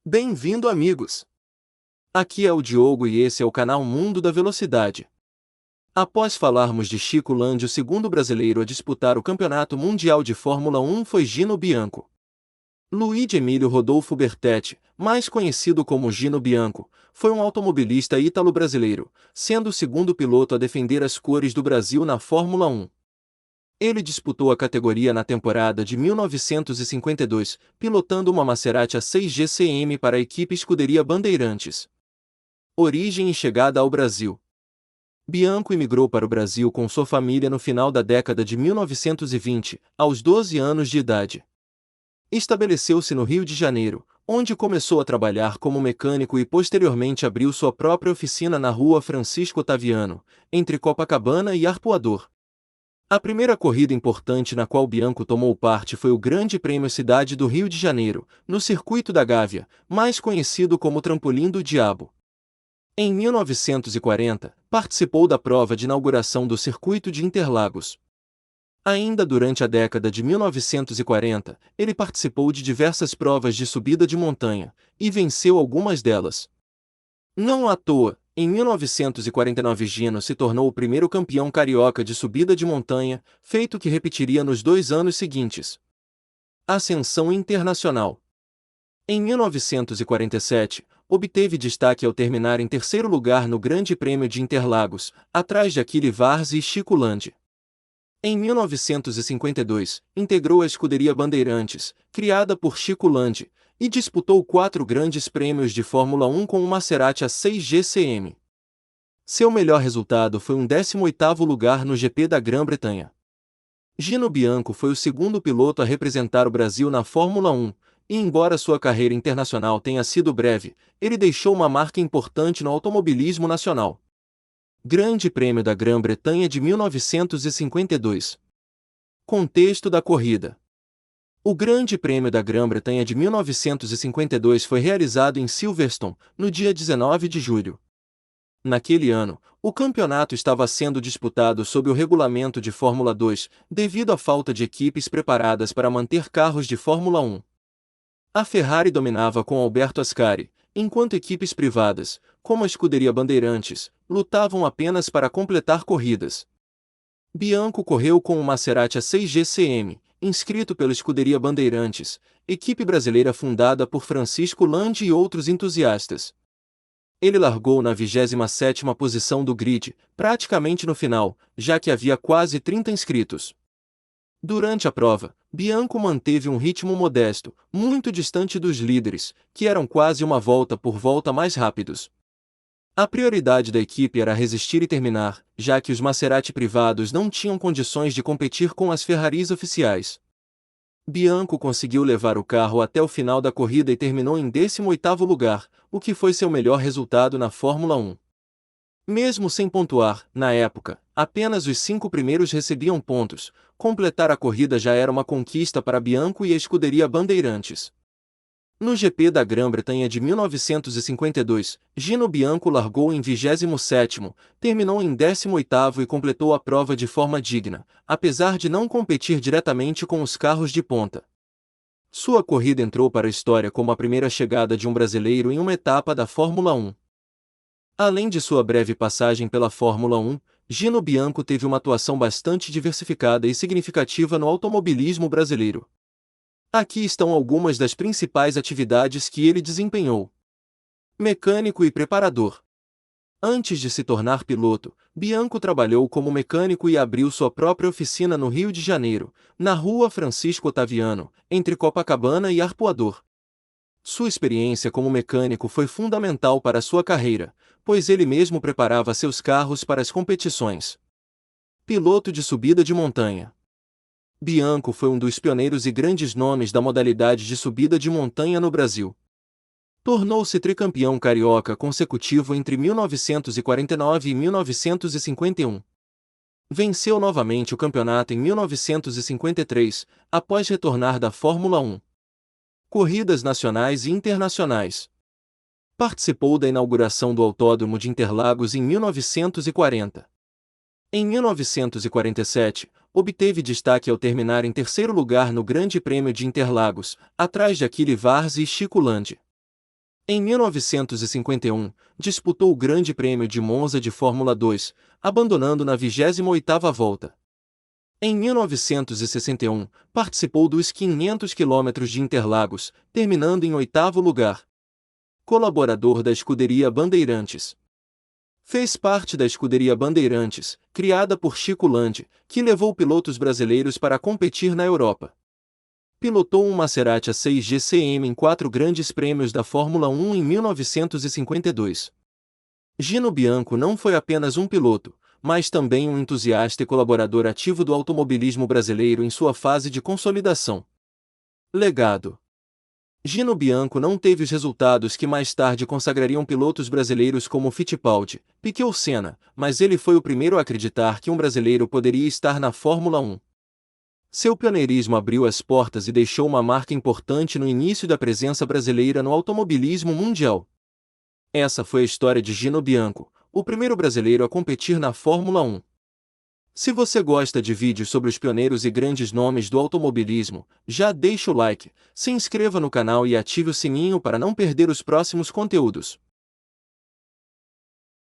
Bem-vindo, amigos! Aqui é o Diogo e esse é o canal Mundo da Velocidade. Após falarmos de Chico Landi, o segundo brasileiro a disputar o Campeonato Mundial de Fórmula 1 foi Gino Bianco. Luigi Emílio Rodolfo Bertetti, mais conhecido como Gino Bianco, foi um automobilista ítalo-brasileiro, sendo o segundo piloto a defender as cores do Brasil na Fórmula 1. Ele disputou a categoria na temporada de 1952, pilotando uma Maserati A6 GCM para a equipe Escuderia Bandeirantes. Origem e chegada ao Brasil. Bianco imigrou para o Brasil com sua família no final da década de 1920, aos 12 anos de idade. Estabeleceu-se no Rio de Janeiro, onde começou a trabalhar como mecânico e posteriormente abriu sua própria oficina na Rua Francisco Otaviano, entre Copacabana e Arpoador. A primeira corrida importante na qual Bianco tomou parte foi o Grande Prêmio Cidade do Rio de Janeiro, no Circuito da Gávea, mais conhecido como Trampolim do Diabo. Em 1940, participou da prova de inauguração do Circuito de Interlagos. Ainda durante a década de 1940, ele participou de diversas provas de subida de montanha, e venceu algumas delas. Não à toa, em 1949 Gino se tornou o primeiro campeão carioca de subida de montanha, feito que repetiria nos 2 anos seguintes. Ascensão internacional. Em 1947, obteve destaque ao terminar em terceiro lugar no Grande Prêmio de Interlagos, atrás de Achille Varzi e Chico Landi. Em 1952, integrou a Escuderia Bandeirantes, criada por Chico Landi, e disputou 4 grandes prêmios de Fórmula 1 com o Maserati A6 GCM. Seu melhor resultado foi um 18º lugar no GP da Grã-Bretanha. Gino Bianco foi o segundo piloto a representar o Brasil na Fórmula 1, e embora sua carreira internacional tenha sido breve, ele deixou uma marca importante no automobilismo nacional. Grande Prêmio da Grã-Bretanha de 1952. Contexto da corrida. O Grande Prêmio da Grã-Bretanha de 1952 foi realizado em Silverstone, no dia 19 de julho. Naquele ano, o campeonato estava sendo disputado sob o regulamento de Fórmula 2, devido à falta de equipes preparadas para manter carros de Fórmula 1. A Ferrari dominava com Alberto Ascari, enquanto equipes privadas, como a Escuderia Bandeirantes, lutavam apenas para completar corridas. Bianco correu com o Maserati A6 GCM, inscrito pela Escuderia Bandeirantes, equipe brasileira fundada por Francisco Landi e outros entusiastas. Ele largou na 27ª posição do grid, praticamente no final, já que havia quase 30 inscritos. Durante a prova, Bianco manteve um ritmo modesto, muito distante dos líderes, que eram quase uma volta por volta mais rápidos. A prioridade da equipe era resistir e terminar, já que os Maserati privados não tinham condições de competir com as Ferraris oficiais. Bianco conseguiu levar o carro até o final da corrida e terminou em 18º lugar, o que foi seu melhor resultado na Fórmula 1. Mesmo sem pontuar, na época, apenas os 5 primeiros recebiam pontos. Completar a corrida já era uma conquista para Bianco e a Escuderia Bandeirantes. No GP da Grã-Bretanha de 1952, Gino Bianco largou em 27º, terminou em 18º e completou a prova de forma digna, apesar de não competir diretamente com os carros de ponta. Sua corrida entrou para a história como a primeira chegada de um brasileiro em uma etapa da Fórmula 1. Além de sua breve passagem pela Fórmula 1, Gino Bianco teve uma atuação bastante diversificada e significativa no automobilismo brasileiro. Aqui estão algumas das principais atividades que ele desempenhou. Mecânico e preparador. Antes de se tornar piloto, Bianco trabalhou como mecânico e abriu sua própria oficina no Rio de Janeiro, na Rua Francisco Otaviano, entre Copacabana e Arpoador. Sua experiência como mecânico foi fundamental para sua carreira, pois ele mesmo preparava seus carros para as competições. Piloto de subida de montanha. Bianco foi um dos pioneiros e grandes nomes da modalidade de subida de montanha no Brasil. Tornou-se tricampeão carioca consecutivo entre 1949 e 1951. Venceu novamente o campeonato em 1953, após retornar da Fórmula 1. Corridas nacionais e internacionais. Participou da inauguração do Autódromo de Interlagos em 1940. Em 1947, obteve destaque ao terminar em terceiro lugar no Grande Prêmio de Interlagos, atrás de Achille Varzi e Chico Landi. Em 1951, disputou o Grande Prêmio de Monza de Fórmula 2, abandonando na 28ª volta. Em 1961, participou dos 500 km de Interlagos, terminando em 8º lugar. Colaborador da Escuderia Bandeirantes. Fez parte da Escuderia Bandeirantes, criada por Chico Landi, que levou pilotos brasileiros para competir na Europa. Pilotou um Maserati A6 GCM em 4 grandes prêmios da Fórmula 1 em 1952. Gino Bianco não foi apenas um piloto, mas também um entusiasta e colaborador ativo do automobilismo brasileiro em sua fase de consolidação. Legado. Gino Bianco não teve os resultados que mais tarde consagrariam pilotos brasileiros como Fittipaldi, Piquet ou Senna, mas ele foi o primeiro a acreditar que um brasileiro poderia estar na Fórmula 1. Seu pioneirismo abriu as portas e deixou uma marca importante no início da presença brasileira no automobilismo mundial. Essa foi a história de Gino Bianco, o primeiro brasileiro a competir na Fórmula 1. Se você gosta de vídeos sobre os pioneiros e grandes nomes do automobilismo, já deixa o like, se inscreva no canal e ative o sininho para não perder os próximos conteúdos.